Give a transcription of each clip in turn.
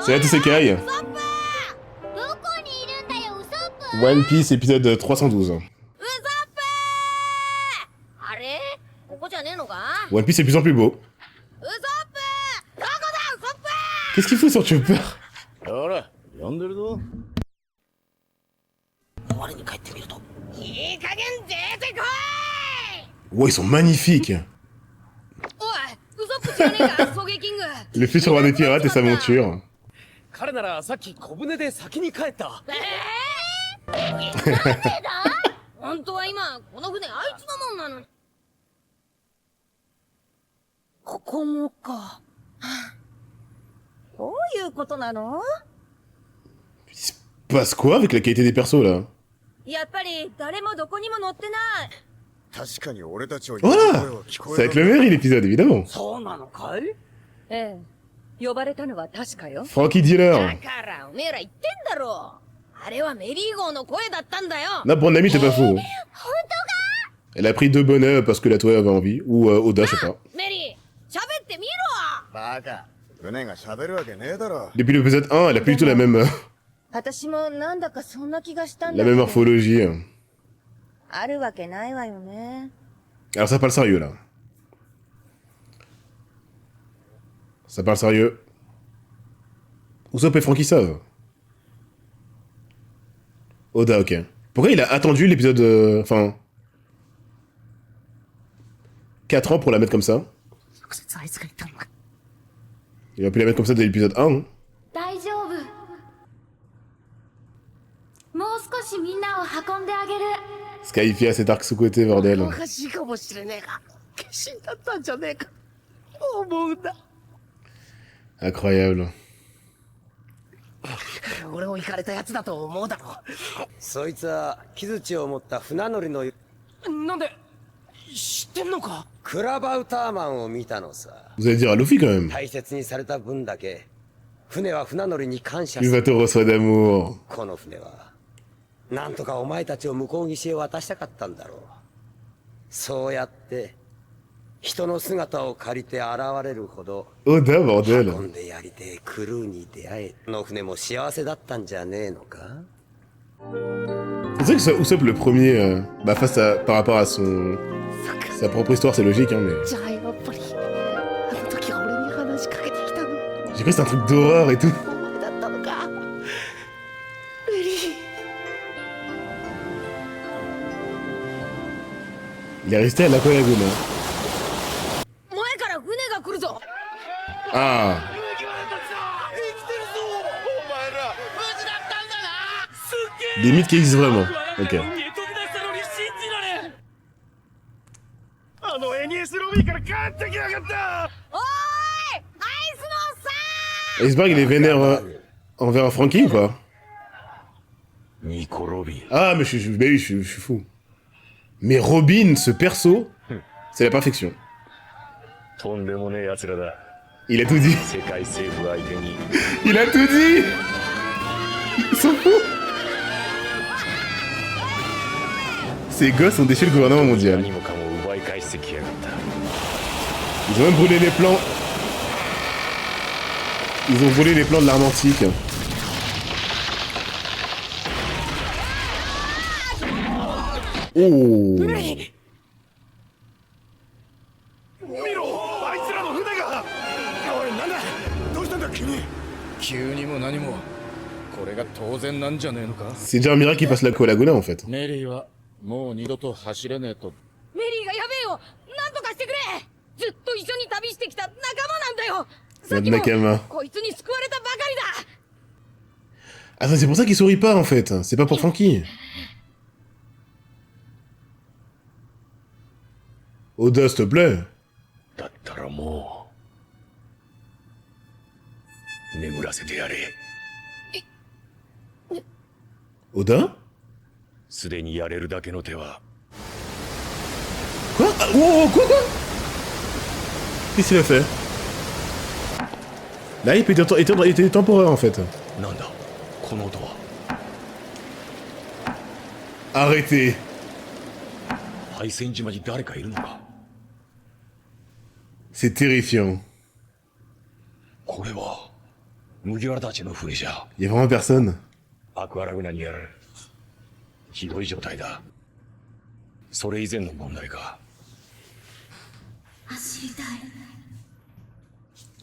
C'est là tous ces cailles. One Piece épisode 312. One Piece est de plus en plus beau. Qu'est-ce qu'il fout sur Chopper? Wow, ils sont magnifiques. Le futur roi des pirates et sa monture. Il se passe quoi avec la qualité des persos là? Voilà! C'est avec le mairie l'épisode, évidemment. Frankie Dealer. Non, pour Nami, t'es pas fou. Elle a pris 2 bonnets parce que la Toei avait envie. Ou Oda, je sais pas. Depuis l'épisode 1, elle a plus du tout la même... la même morphologie. Alors ça parle sérieux, là. Ça parle sérieux. Usopp et Frankie savent. Oda, ok. Pourquoi il a attendu l'épisode... Enfin... 4 ans pour la mettre comme ça? Il aurait pu la mettre comme ça dès l'épisode 1, hein. Skyfia cet arc sous-côté, bordel. Incroyable. Vous allez dire à Luffy quand même. Luvato reçoit d'amour. なんとかお前たちを向こう岸へ渡したかったんだろう。そうやって人の姿を借りて現れるほど Oda, bordel. 運んでやりてクルーに出会え、この船も幸せだったんじゃねえのか。 C'est vrai que ce soit Usopp le premier, bah face à, par rapport à son... sa propre histoire, c'est logique, hein, mais... J'ai cru que c'était un truc d'horreur et tout. Il est resté à la Laguna. Ah. Des mythes qui existent vraiment. Ok. Iceberg, il est vénère envers Frankie ou pas? Ah, mais je suis fou. Mais Robin, ce perso, c'est la perfection. Il a tout dit. Il a tout dit. Ils sont fous. Ces gosses ont défié le gouvernement mondial. Ils ont même brûlé les plans. Ils ont brûlé les plans de l'arme antique. Oh. C'est déjà un miracle qui passe la Laguna en fait. Nakama. Ah, c'est pour ça qu'il sourit pas en fait. C'est pas pour Frankie. Oda, s'il te plaît. Oda? Quoi? Ah, wow, quoi? Qu'est-ce qu'il a fait? Là, il était temporaire en fait. Arrêtez. C'est terrifiant. 麦わらたちのふりじゃ Y a vraiment personne. アクアラグナにやられる。ひどい状態だ。それ以前の問題か。走りたい。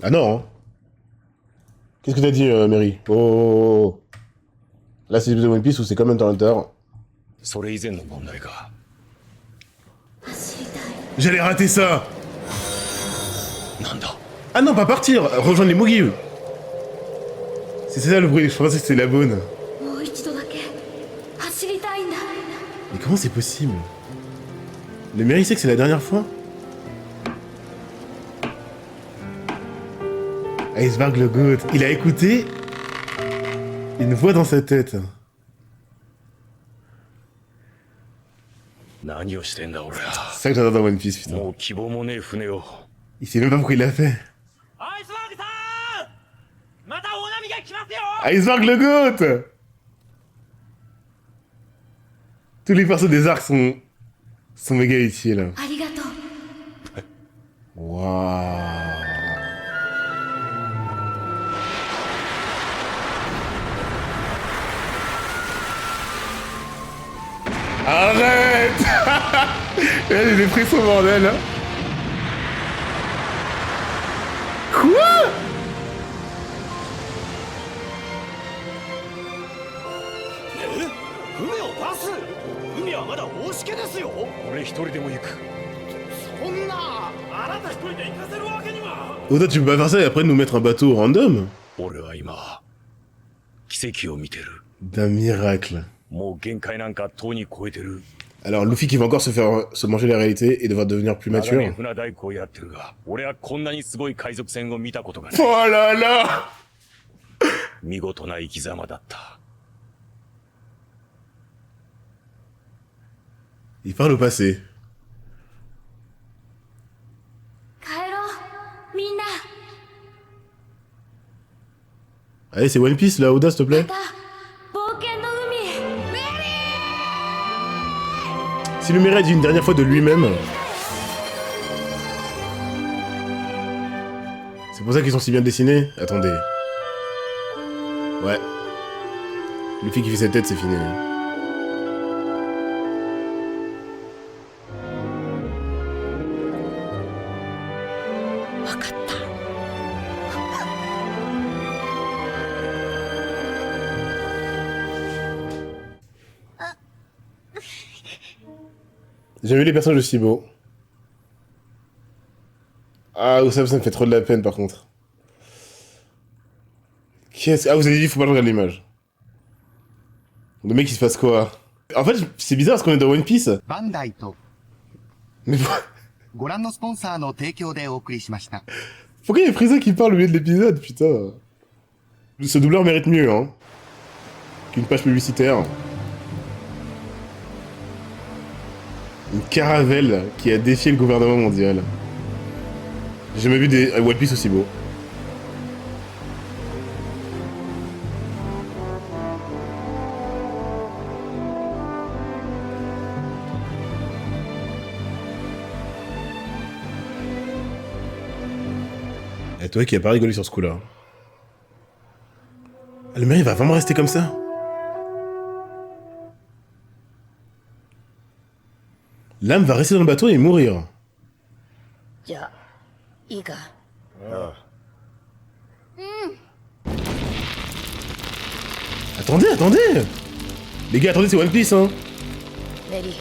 Ah non, hein. Qu'est-ce que t'as dit, Mary? Oh, oh, oh. Là, c'est de One Piece ou c'est comme Hunter x Hunter? それ以前の問題か。走りたい。 J'allais rater ça! なんだ Ah non, pas partir! Rejoindre les Mugiu! C'est ça le bruit, je pensais que c'était la bonne. もう一度だけ走りたいんだ。 Mais comment c'est possible? Le Mary sait que c'est la dernière fois? Iceberg le goat. Il a écouté une voix dans sa tête. 何をしてんだ俺は。 C'est ça que j'adore dans One Piece, putain. もう希望もねえ船を。 Il sait même pas pourquoi il l'a fait. アイスバーグさん、また大波が来ますよ。 Iceberg le goat! Tous les persos des arcs sont méga utiles. ありがとう。 Waouh. Arrête! Là, j'ai des frissons, bordel. Quoi? 船を出す。海はまだ大しけですよ。俺一人でも行く。そんな、あなた一人で行かせるわけには。 Oda, tu peux pas faire ça et après nous mettre un bateau random? 俺は今、奇跡を見てる。 D'un miracle. もう限界なんかとうに超えてる。 Alors, Luffy qui va encore se manger la réalité et devoir devenir plus 長年 mature. 船大工をやってるが、俺はこんなにすごい海賊船を見たことがない。 Oh là là! 見事な生き様だった。 Il parle au passé. 帰ろう。みんな。 Allez, c'est One Piece là, Oda, s'il te ま plaît. た冒険の海。メリ Si le Mary a dit une dernière fois de lui-même. C'est pour ça qu'ils sont si bien dessinés? Attendez. Ouais. Luffy qui fait cette tête, c'est fini. ー。わかった。 J'ai vu les personnages aussi beaux. Ah, Usopp, ça me fait trop de la peine par contre. Qu'est-ce... Ah, vous avez dit, faut pas que je regarde l'image. Le mec, il se passe quoi? En fait, c'est bizarre parce qu'on est dans One Piece. バンダイと Mais ご覧のスポンサーの提供でお送りしました。 pourquoi il y a Frieza qui parle au milieu de l'épisode, putain? Ce doubleur mérite mieux, hein. Qu'une page publicitaire. Une caravelle qui a défié le gouvernement mondial. J'ai jamais vu des One Piece aussi beaux. Et toi qui a pas rigolé sur ce coup-là. Ah, le mec, il va vraiment rester comme ça? L'âme va rester dans le bateau et mourir. じゃあいいか。 Attendez, attendez! Les gars, attendez, c'est One Piece, hein! メリー、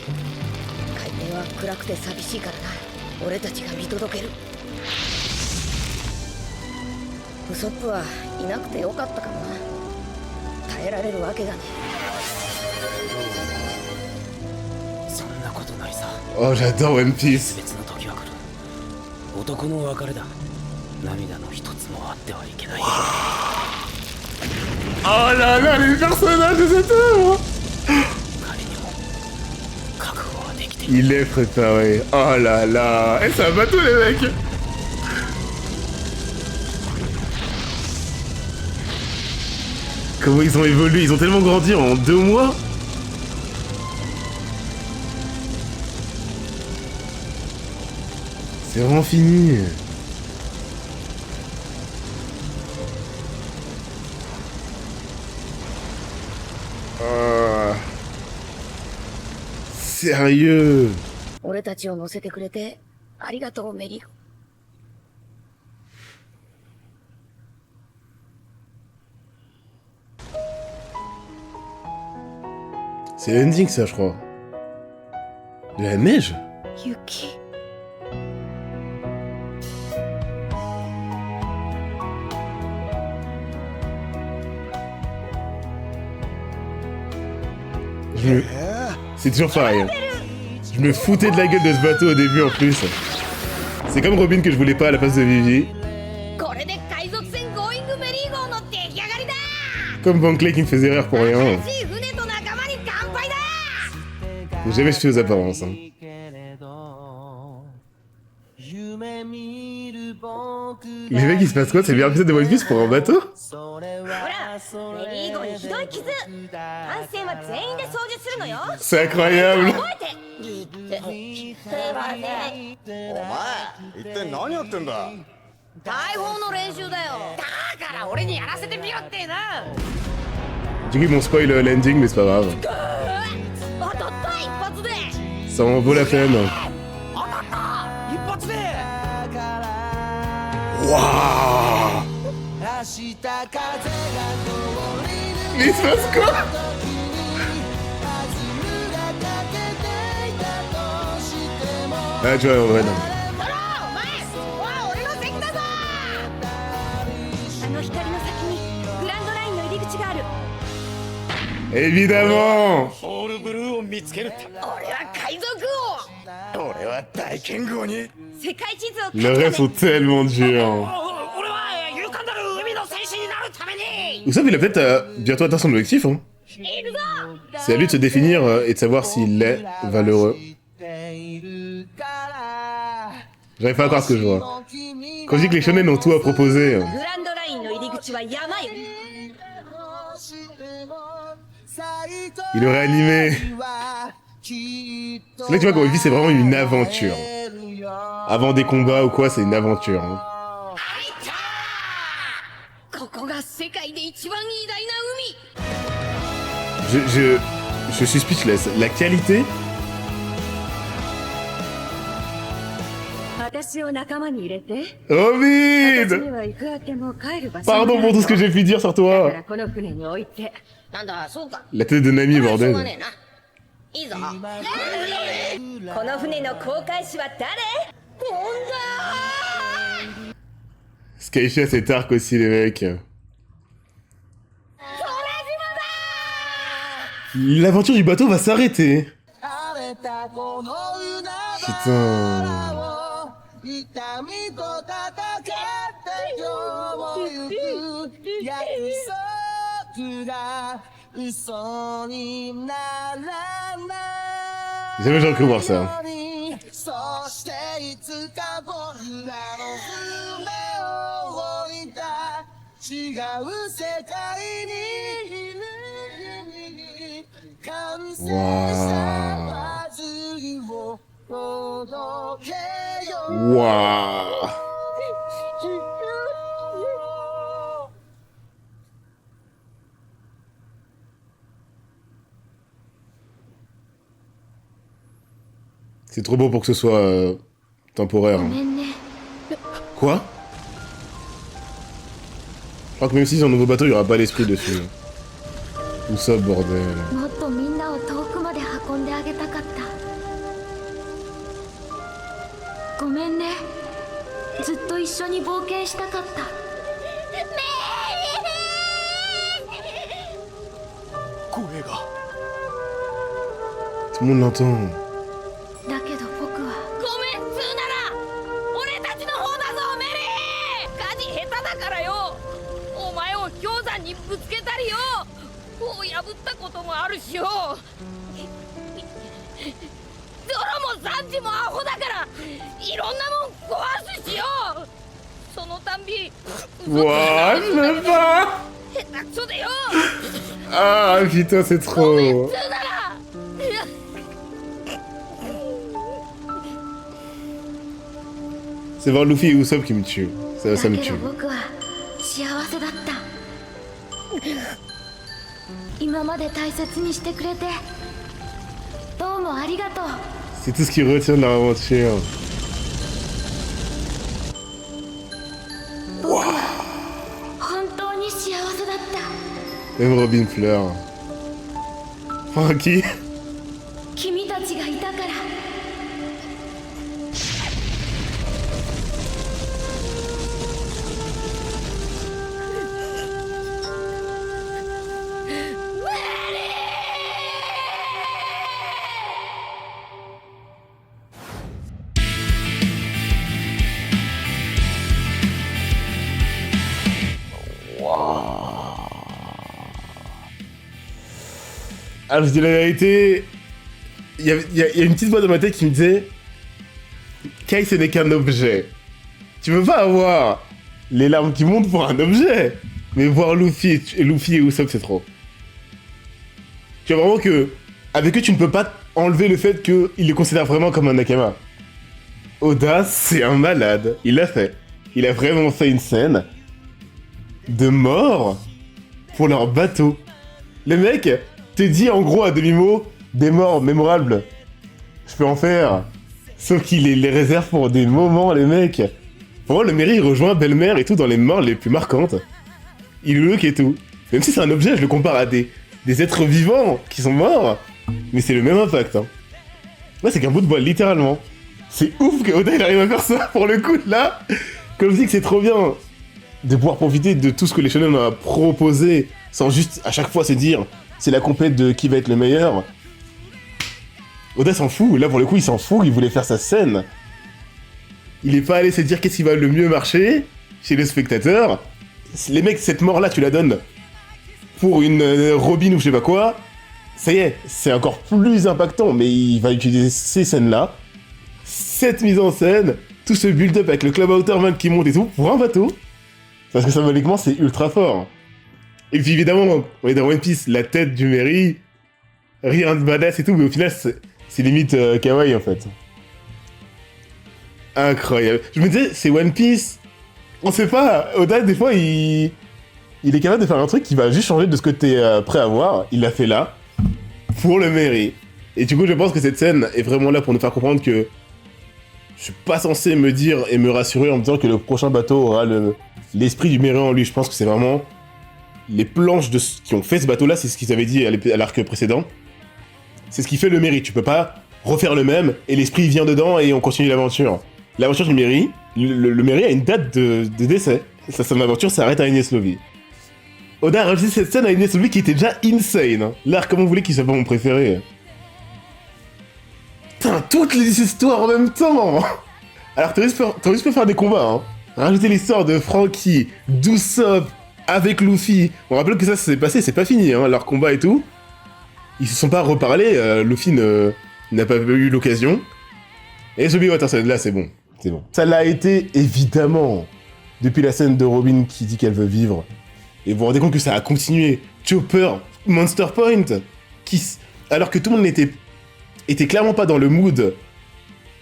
海底は暗くて寂しいからな。俺たちが見届ける。ウソップはいなくてよかったかもな。耐えられるわけがねそんなことないさ。 Oh, j'adore One Piece! 別の時は来る。男の別れだ。涙の一つもあってはいけない。 Oh là là, les personnages de cette œuvre! 彼にも覚悟はできている。 Il est préparé. Oh là là! Eh, c'est un bateau, les mecs! Comment ils ont évolué? Ils ont tellement grandi en 2 mois! C'est vraiment fini! Sérieux? 俺たちを乗せてくれてありがとうメリオ。C'est l'ending ça je crois. De la neige? 雪。C'est toujours pareil. Hein. Je me foutais de la gueule de ce bateau au début en plus. C'est comme Robin que je voulais pas à la place de Vivi. これで海賊船ゴーイングメリー号の出来上がりだ。 Comme Van Cleef qui me faisait rire pour rien. 新しい船と仲間に乾杯だ。 Faut jamais se fier aux apparences. Hein. Mais mec, il se passe quoi? C'est le meilleur épisode de One Piece pour un bateau? ほら、メリー号にひどい傷。艦船は全員で操縦するのよ。 C'est incroyable! 覚えて。すいません。お前一体何やってんだ。大砲の練習だよ。だから俺にやらせてみろってな。 Du coup, ils m'ont spoil l'ending, mais c'est pas grave. 当たった一発で。 Ça en vaut la peine. 当たった一発で。 Waouh! Mais il se passe quoi? Ah, tu vois, en vrai, non. ほらお前、おい俺の席だぞ。あの光の先にグランドラインの入り口がある。 Évidemment! オールブルーを見つけるって。俺は海賊王。俺は大剣豪に。世界地図を Les rêves sont tellement durs. 俺は勇敢なる海の戦士になるために。 Usopp, il a peut-être bientôt atteint son objectif. Hein. いるぞ。 C'est à lui de se définir et de savoir s'il est valeureux. J'arrive pas à croire ce que je vois. Quand je dis que les shonen ont tout à proposer. グランドラインの入り口は山よ。 Il aurait animé. C'est là que tu vois qu'One Piece c'est vraiment une aventure. Avant des combats ou quoi, c'est une aventure. Hein. ここが世界で一番偉大な海。 Je suis speechless. La qualité. 私を仲間に入れて。 Ovid! はいくらでも帰る場所。 Pardon pour tout ce que j'ai pu dire sur だか toi. らこの船に置いて。なんだ、そうか。 La tête de Nami, しょうが bordel. ねえな。いいぞ。この船の航海士は誰？本田。 Skyshia c'est Arc aussi, les mecs. L'aventure du bateau va s'arrêter. Putain. Jamais j'aurais cru voir ça. そしていつか僕らの船を置いた違う世界に完成したバズりを届けよう Waouh. C'est trop beau pour que ce soit temporaire. Hein. Quoi? Je crois que même si c'est un nouveau bateau, il n'y aura pas l'esprit dessus. Où ça, bordel? もっとみんなを遠くまで運んであげたかった。ごめんね。ずっと一緒に冒険したかった。声が。Tout le monde l'entend. だけど僕はごめんつーなら俺たちの方だぞメリー。火事下手だからよ。お前を氷山にぶつけたりよ。を破ったこともあるしよ。泥も惨事もアホだからいろんなもん壊すしよ。そのたんび Ouah, je veux pas. 下手くそでよ。 Ah putain, c'est ごめん trop. つーなら。 C'est voir Luffy et Usopp qui me tuent. Ça me だけ tue. ど僕は幸せだった。今まで大切にしてくれてどうもありがとう。 C'est tout ce qui retient de leur aventure. 本当に幸せだった。 Même Robin pleure. Frankie. 君たちがいたから。Alors je dis la vérité, il y a une petite voix dans ma tête qui me disait Kai ce n'est qu'un objet. Tu peux pas avoir les larmes qui montent pour un objet. Mais voir Luffy et Usopp c'est trop. Tu vois vraiment que avec eux tu ne peux pas enlever le fait qu'il les considère vraiment comme un Nakama. Oda c'est un malade, il l'a fait. Il a vraiment fait une scène de mort pour leur bateau. Le mec te dit en gros à demi-mot des morts mémorables. Je peux en faire. Sauf qu'il les réserve pour des moments, les mecs. Pour moi, le Merry il rejoint Belle-Mère et tout dans les morts les plus marquantes. Il look et tout. Même si c'est un objet, je le compare à des êtres vivants qui sont morts. Mais c'est le même impact. Hein. Là, c'est qu'un bout de bois, littéralement. C'est ouf que Oda il arrive à faire ça pour le coup, là. Comme je dis que c'est trop bien de pouvoir profiter de tout ce que les shonen ont proposé sans juste à chaque fois se dire c'est la compète de qui va être le meilleur. Oda s'en fout, là pour le coup il s'en fout, il voulait faire sa scène. Il est pas allé se dire qu'est-ce qui va le mieux marcher chez les spectateurs. Les mecs, cette mort-là tu la donnes pour une Robin ou je sais pas quoi, ça y est, c'est encore plus impactant, mais il va utiliser ces scènes-là, cette mise en scène, tout ce build-up avec le Club Outerman qui monte et tout, pour un bateau. Parce que symboliquement c'est ultra fort. Et puis évidemment, on est dans One Piece, la tête du Merry, rien de badass et tout, mais au final, c'est limite kawaii en fait. Incroyable. Je me disais, c'est One Piece, on sait pas, Oda, des fois, il est capable de faire un truc qui va juste changer de ce que t'es prêt à voir. Il l'a fait là, pour le Merry. Et du coup, je pense que cette scène est vraiment là pour nous faire comprendre que je suis pas censé me dire et me rassurer en me disant que le prochain bateau aura l'esprit du Merry en lui. Je pense que c'est vraiment les planches qui ont fait ce bateau-là, c'est ce qu'ils avaient dit à l'arc précédent. C'est ce qui fait le Merry. Tu peux pas refaire le même et l'esprit vient dedans et on continue l'aventure. L'aventure du Merry, le Merry a une date de décès. Son aventure s'arrête à Enies Lobby. Oda a rajouté cette scène à Enies Lobby qui était déjà insane. Hein. L'arc, comment vous voulez qu'il soit pas mon préféré? Putain, toutes les histoires en même temps. Alors t'aurais juste pu faire des combats. Hein. Rajouter l'histoire de Frankie, d'Usopp, avec Luffy. On rappelle que ça s'est passé, c'est pas fini, hein, leur combat et tout. Ils se sont pas reparlés, Luffy n'a pas eu l'occasion. Et Zombie Waterside, là c'est bon, c'est bon. Ça l'a été, évidemment, depuis la scène de Robin qui dit qu'elle veut vivre. Et vous vous rendez compte que ça a continué. Chopper, Monster Point, alors que tout le monde était clairement pas dans le mood.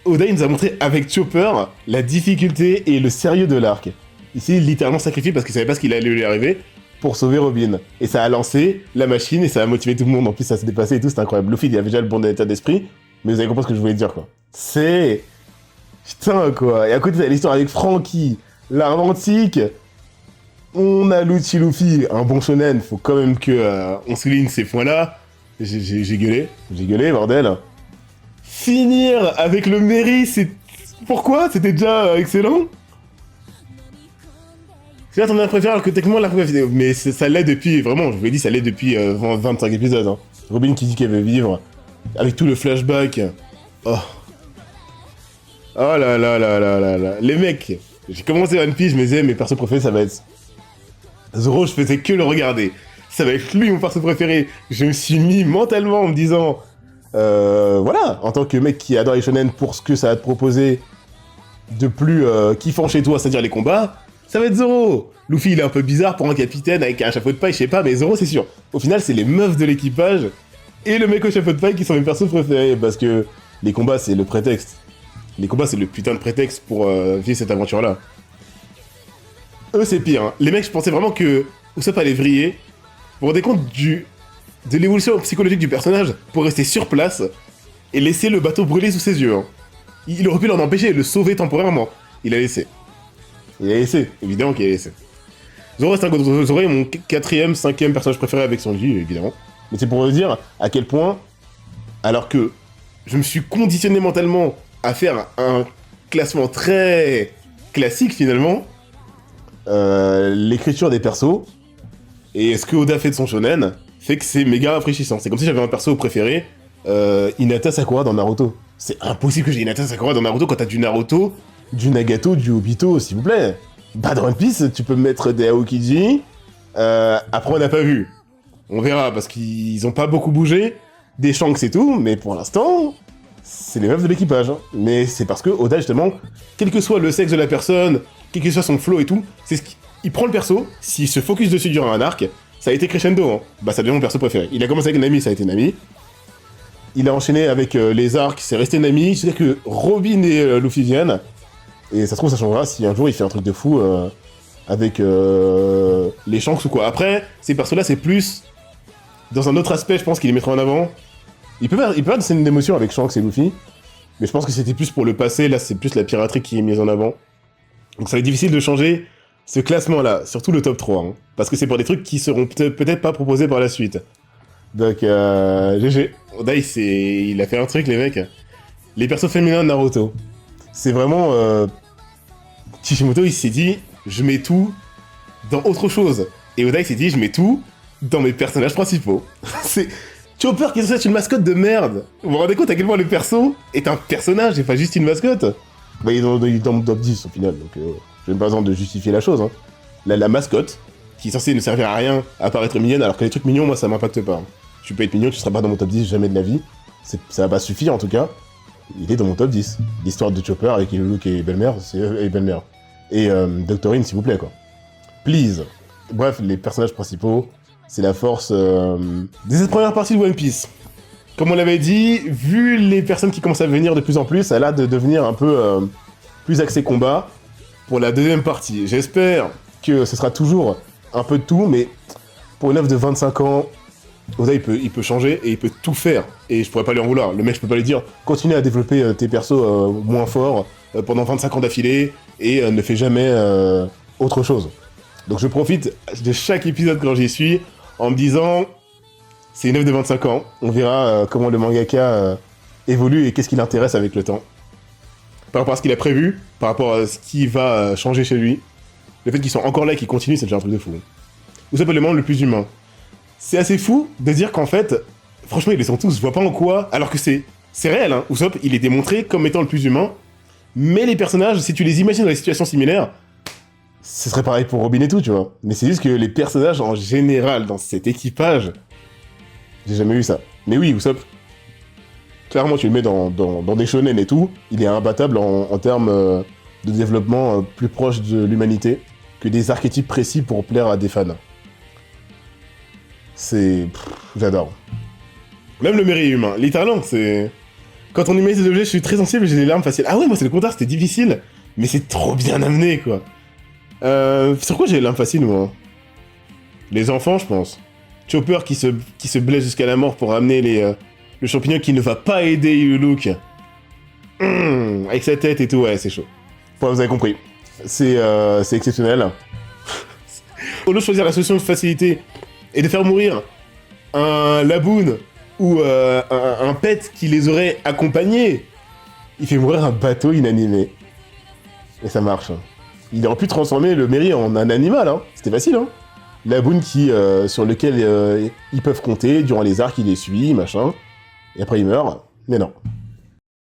Oda il nous a montré avec Chopper la difficulté et le sérieux de l'arc. Il s'est littéralement sacrifié parce qu'il savait pas ce qu'il allait lui arriver pour sauver Robin. Et ça a lancé la machine et ça a motivé tout le monde. En plus, ça s'est dépassé et tout, c'est incroyable. Luffy, il avait déjà le bon état d'esprit, mais vous avez compris ce que je voulais dire, quoi. C'est... Putain, quoi. Et à côté, t'as l'histoire avec Frankie, l'arme antique. On a Luffy, un bon shonen. Faut quand même que on souligne ces points-là. J'ai gueulé, bordel. Finir avec le Merry, c'est... Pourquoi? C'était déjà excellent. C'est là ton préféré alors que techniquement la première vidéo. Mais ça l'est depuis, vraiment, je vous l'ai dit, ça l'est depuis 25 épisodes. Hein. Robin qui dit qu'elle veut vivre. Avec tout le flashback. Oh. Oh là là là là là là. Les mecs, j'ai commencé One Piece, je me disais, mes persos préférés, ça va être... Zoro, je faisais que le regarder. Ça va être lui, mon perso préféré. Je me suis mis mentalement en me disant... voilà, en tant que mec qui adore les shonen pour ce que ça va te proposer de plus kiffant chez toi, c'est-à-dire les combats... Ça va être Zoro. Luffy, il est un peu bizarre pour un capitaine avec un chapeau de paille, je sais pas, mais Zoro, c'est sûr. Au final, c'est les meufs de l'équipage et le mec au chapeau de paille qui sont mes persos préférés, parce que les combats, c'est le prétexte. Les combats, c'est le putain de prétexte pour vivre cette aventure-là. Eux, c'est pire. Hein. Les mecs, je pensais vraiment que Usopp allait vriller. Vous vous rendez compte de l'évolution psychologique du personnage pour rester sur place et laisser le bateau brûler sous ses yeux. Hein. Il aurait pu l'en empêcher et le sauver temporairement. Il a laissé. Il a laissé, évidemment qu'il a laissé. Zoro reste un contre Zoro est mon 4ème, 5ème personnage préféré avec Sanji, évidemment. Mais c'est pour vous dire à quel point, alors que je me suis conditionné mentalement à faire un classement très classique finalement, l'écriture des persos et ce que Oda fait de son shonen fait que c'est méga rafraîchissant. C'est comme si j'avais un perso préféré, Hinata Sakura dans Naruto. C'est impossible que j'ai Hinata Sakura dans Naruto quand t'as du Naruto, du Nagato, du Obito, s'il vous plaît. Bah dans One Piece, tu peux mettre des Aokiji, après on n'a pas vu. On verra, parce qu'ils ont pas beaucoup bougé, des Shanks et tout, mais pour l'instant, c'est les meufs de l'équipage. Hein. Mais c'est parce que Oda, justement, quel que soit le sexe de la personne, quel que soit son flow et tout, c'est ce qu'il prend le perso, s'il se focus dessus durant un arc, ça a été crescendo, hein. Bah ça devient mon perso préféré. Il a commencé avec Nami, ça a été Nami. Il a enchaîné avec les arcs, c'est resté Nami, c'est-à-dire que Robin et Luffy viennent, et ça se trouve ça changera si un jour il fait un truc de fou avec les Shanks ou quoi. Après, ces persos-là, c'est plus... Dans un autre aspect, je pense qu'il les mettra en avant. Il peut faire des scènes d'émotion avec Shanks et Luffy, mais je pense que c'était plus pour le passé, là c'est plus la piraterie qui est mise en avant. Donc ça va être difficile de changer ce classement-là, surtout le top 3, hein, parce que c'est pour des trucs qui seront peut-être pas proposés par la suite. Donc GG. Oda il a fait un truc les mecs. Les persos féminins de Naruto. C'est vraiment... Kishimoto il s'est dit, je mets tout dans autre chose. Et Oda il s'est dit, je mets tout dans mes personnages principaux. C'est Chopper qui est censé être une mascotte de merde. Vous vous rendez compte à quel point le perso est un personnage et pas juste une mascotte? Bah il est dans mon top 10 au final, donc j'ai même pas besoin de justifier la chose. Hein. La mascotte, qui est censée ne servir à rien à part être mignonne, alors que les trucs mignons, moi ça m'impacte pas. Hein. Tu peux être mignon, tu seras pas dans mon top 10 jamais de la vie. Ça va pas suffire en tout cas. Il est dans mon top 10. L'histoire de Chopper avec Luke et Belle-Mère, et Doctorine s'il vous plaît quoi. Please. Bref, les personnages principaux, c'est la force de cette première partie de One Piece. Comme on l'avait dit, vu les personnes qui commencent à venir de plus en plus, ça a l'air de devenir un peu plus axé combat pour la deuxième partie. J'espère que ce sera toujours un peu de tout, mais pour une œuvre de 25 ans, Oda il peut changer et il peut tout faire. Et je pourrais pas lui en vouloir. Le mec, je peux pas lui dire, continue à développer tes persos moins forts pendant 25 ans d'affilée et ne fais jamais autre chose. Donc je profite de chaque épisode quand j'y suis en me disant, c'est une œuvre de 25 ans, on verra comment le mangaka évolue et qu'est-ce qui l'intéresse avec le temps. Par rapport à ce qu'il a prévu, par rapport à ce qui va changer chez lui, le fait qu'ils soient encore là et qu'ils continuent, c'est déjà un truc de fou. Usopp est le membre le plus humain. C'est assez fou de dire qu'en fait, franchement ils les sont tous, je vois pas en quoi, alors que c'est réel, hein. Usopp il est démontré comme étant le plus humain, mais les personnages, si tu les imagines dans des situations similaires, ce serait pareil pour Robin et tout, tu vois. Mais c'est juste que les personnages en général dans cet équipage, j'ai jamais vu ça. Mais oui, Usopp, clairement tu le mets dans des shonen et tout, il est imbattable en termes de développement plus proche de l'humanité que des archétypes précis pour plaire à des fans. J'adore. Même le mérite humain, littéralement, c'est... Quand on humanise des objets, je suis très sensible, j'ai des larmes faciles. Ah ouais, moi c'est le contraire, c'était difficile, mais c'est trop bien amené, quoi. Sur quoi j'ai les larmes faciles, moi? Les enfants, je pense. Chopper qui se blesse jusqu'à la mort pour ramener le champignon qui ne va pas aider Iluluk. Avec sa tête et tout, ouais, c'est chaud. Bon, vous avez compris. C'est exceptionnel. Au lieu de choisir la solution de facilité et de faire mourir un Laboon ou un pet qui les aurait accompagnés, il fait mourir un bateau inanimé. Et ça marche. Il aurait pu transformer le Merry en un animal, hein. C'était facile, hein. Laboon sur lequel ils peuvent compter, durant les arcs, il les suit, machin. Et après il meurt. Mais non.